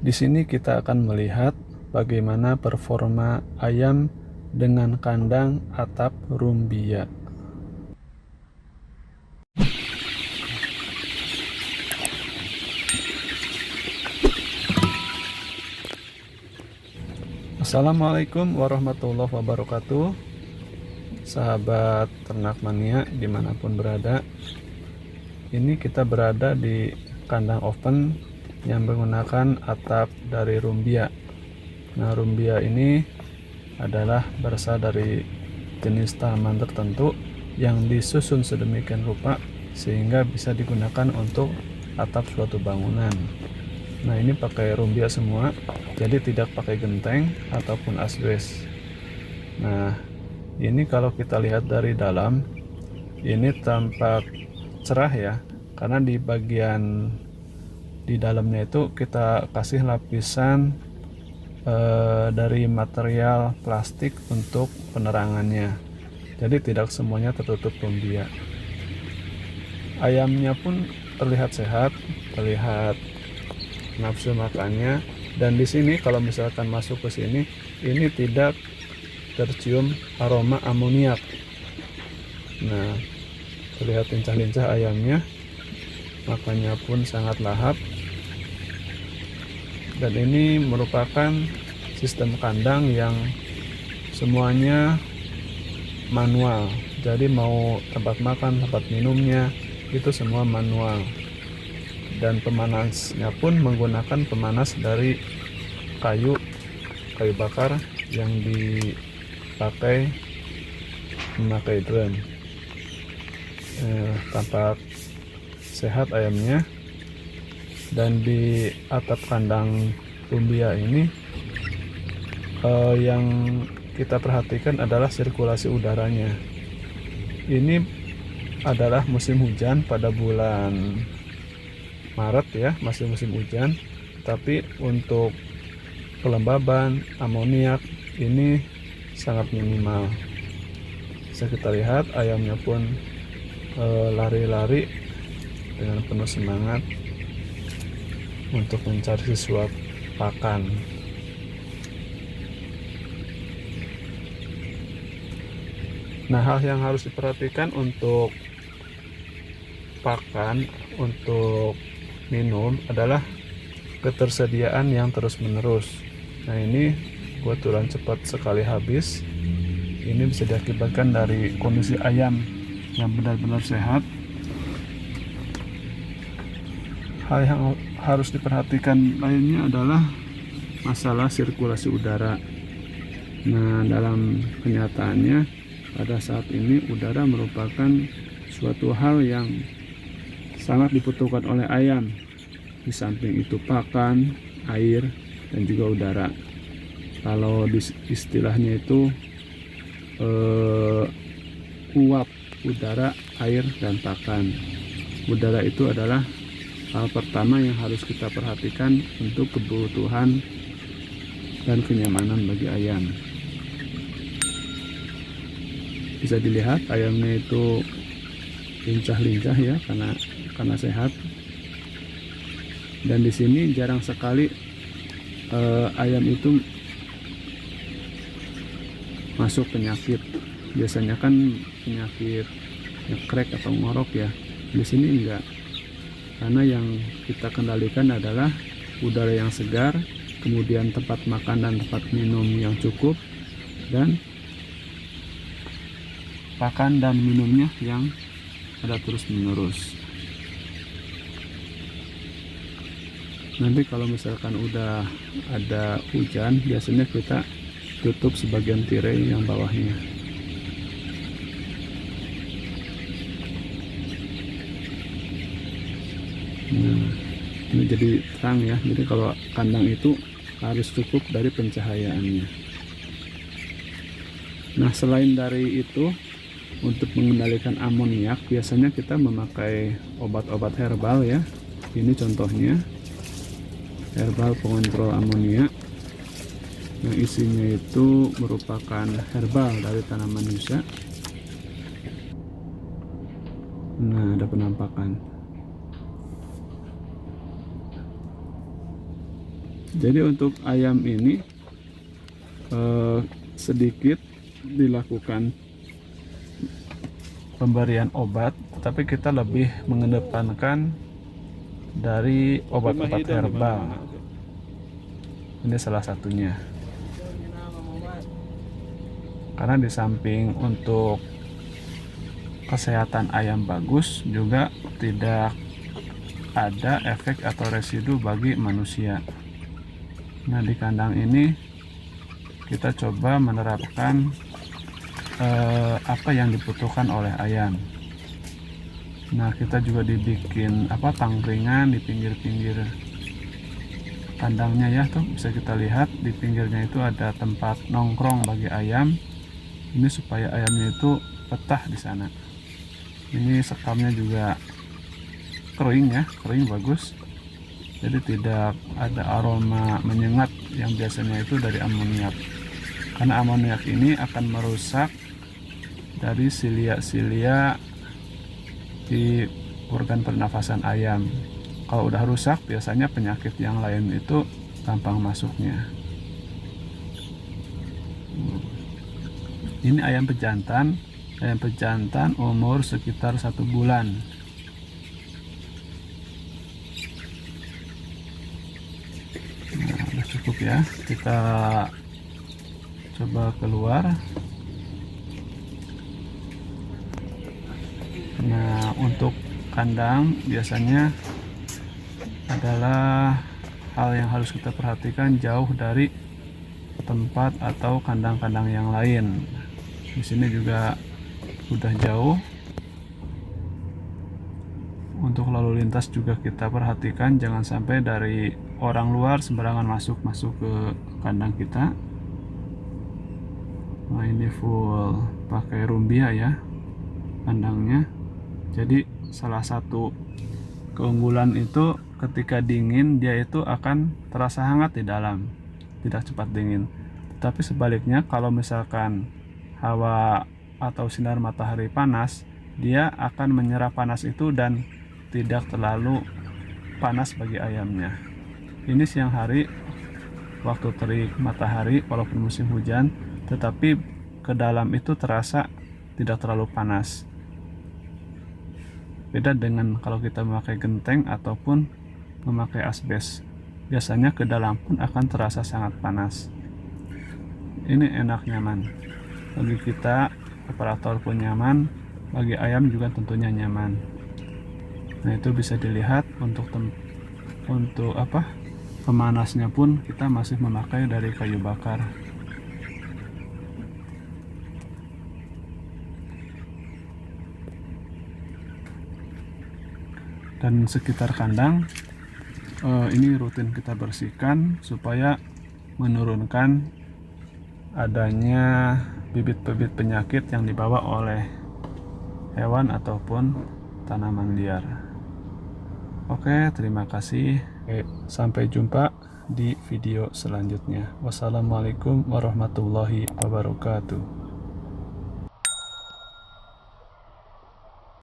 Di sini kita akan melihat bagaimana performa ayam dengan kandang atap rumbia. Assalamualaikum warahmatullahi wabarakatuh, sahabat ternak mania dimanapun berada. Ini kita berada di kandang oven yang menggunakan atap dari rumbia. Nah, rumbia ini adalah berasal dari jenis tanaman tertentu yang disusun sedemikian rupa sehingga bisa digunakan untuk atap suatu bangunan. Nah, ini pakai rumbia semua, jadi tidak pakai genteng ataupun asbes. Nah, ini kalau kita lihat dari dalam, ini tampak cerah ya, karena di bagian di dalamnya itu kita kasih lapisan dari material plastik untuk penerangannya, jadi tidak semuanya tertutup rumbia. Ayamnya pun terlihat sehat, terlihat nafsu makannya, dan di sini kalau misalkan masuk ke sini, ini tidak tercium aroma amoniak. Nah, terlihat lincah-lincah ayamnya, makannya pun sangat lahap. Dan ini merupakan sistem kandang yang semuanya manual, jadi mau tempat makan, tempat minumnya itu semua manual. Dan pemanasnya pun menggunakan pemanas dari kayu bakar yang dipakai memakai drum. Tampak sehat ayamnya. Dan di atap kandang rumbia ini yang kita perhatikan adalah sirkulasi udaranya. Ini adalah musim hujan pada bulan Maret ya, masih musim hujan, tapi untuk kelembaban amoniak ini sangat minimal. Bisa kita lihat ayamnya pun lari-lari dengan penuh semangat untuk mencari sesuap pakan. Nah, hal yang harus diperhatikan untuk pakan, untuk minum adalah ketersediaan yang terus-menerus. Nah, ini kebetulan cepat sekali habis. Ini bisa diakibatkan dari kondisi ayam yang benar-benar sehat. Hal yang harus diperhatikan lainnya adalah masalah sirkulasi udara. Nah, dalam kenyataannya pada saat ini udara merupakan suatu hal yang sangat dibutuhkan oleh ayam. Di samping itu pakan, air, dan juga udara. Kalau istilahnya itu uap udara, air, dan pakan. Udara itu adalah hal pertama yang harus kita perhatikan untuk kebutuhan dan kenyamanan bagi ayam. Bisa dilihat ayamnya itu lincah-lincah ya, karena sehat. Dan di sini jarang sekali ayam itu masuk penyakit. Biasanya kan penyakit ngekrek atau ngorok ya. Di sini enggak. Karena yang kita kendalikan adalah udara yang segar, kemudian tempat makan dan tempat minum yang cukup, dan pakan dan minumnya yang ada terus-menerus. Nanti kalau misalkan udah ada hujan, biasanya kita tutup sebagian tirai yang bawahnya. Nah, ini jadi terang ya. Jadi kalau kandang itu harus cukup dari pencahayaannya. Nah, selain dari itu, untuk mengendalikan amoniak biasanya kita memakai obat-obat herbal ya. Ini contohnya herbal pengontrol amoniak yang isinya itu merupakan herbal dari tanaman yusa. Nah, ada penampakan. Jadi untuk ayam ini sedikit dilakukan pemberian obat, tapi kita lebih mengedepankan dari obat-obat herbal. Ini salah satunya. Karena di samping untuk kesehatan ayam bagus, juga tidak ada efek atau residu bagi manusia. Nah, di kandang ini kita coba menerapkan apa yang dibutuhkan oleh ayam. Nah, kita juga dibikin pangkringan di pinggir-pinggir kandangnya ya, tuh bisa kita lihat di pinggirnya itu ada tempat nongkrong bagi ayam. Ini supaya ayamnya itu betah di sana. Ini sekamnya juga kering ya, kering bagus. Jadi tidak ada aroma menyengat yang biasanya itu dari amoniak. Karena amoniak ini akan merusak dari silia-silia di organ pernafasan ayam. Kalau udah rusak, biasanya penyakit yang lain itu gampang masuknya. Ini ayam pejantan. Ayam pejantan umur sekitar 1 bulan. Nah, udah cukup ya. Kita coba keluar. Nah, untuk kandang biasanya adalah hal yang harus kita perhatikan, jauh dari tempat atau kandang-kandang yang lain. Di sini juga udah jauh. Untuk lalu lintas juga kita perhatikan, jangan sampai dari orang luar sembarangan masuk ke kandang kita. Nah, ini full pakai rumbia ya kandangnya. Jadi salah satu keunggulan itu ketika dingin dia itu akan terasa hangat di dalam, tidak cepat dingin. Tapi sebaliknya kalau misalkan hawa atau sinar matahari panas, dia akan menyerap panas itu dan tidak terlalu panas bagi ayamnya. Ini siang hari waktu terik matahari walaupun musim hujan, tetapi ke dalam itu terasa tidak terlalu panas. Beda dengan kalau kita memakai genteng ataupun memakai asbes. Biasanya ke dalam pun akan terasa sangat panas. Ini enak, nyaman. Bagi kita, operator pun nyaman, bagi ayam juga tentunya nyaman. Nah, itu bisa dilihat untuk pemanasnya pun kita masih memakai dari kayu bakar. Dan sekitar kandang ini rutin kita bersihkan supaya menurunkan adanya bibit-bibit penyakit yang dibawa oleh hewan ataupun tanaman liar. Oke, terima kasih. Sampai jumpa di video selanjutnya. Wassalamualaikum warahmatullahi wabarakatuh.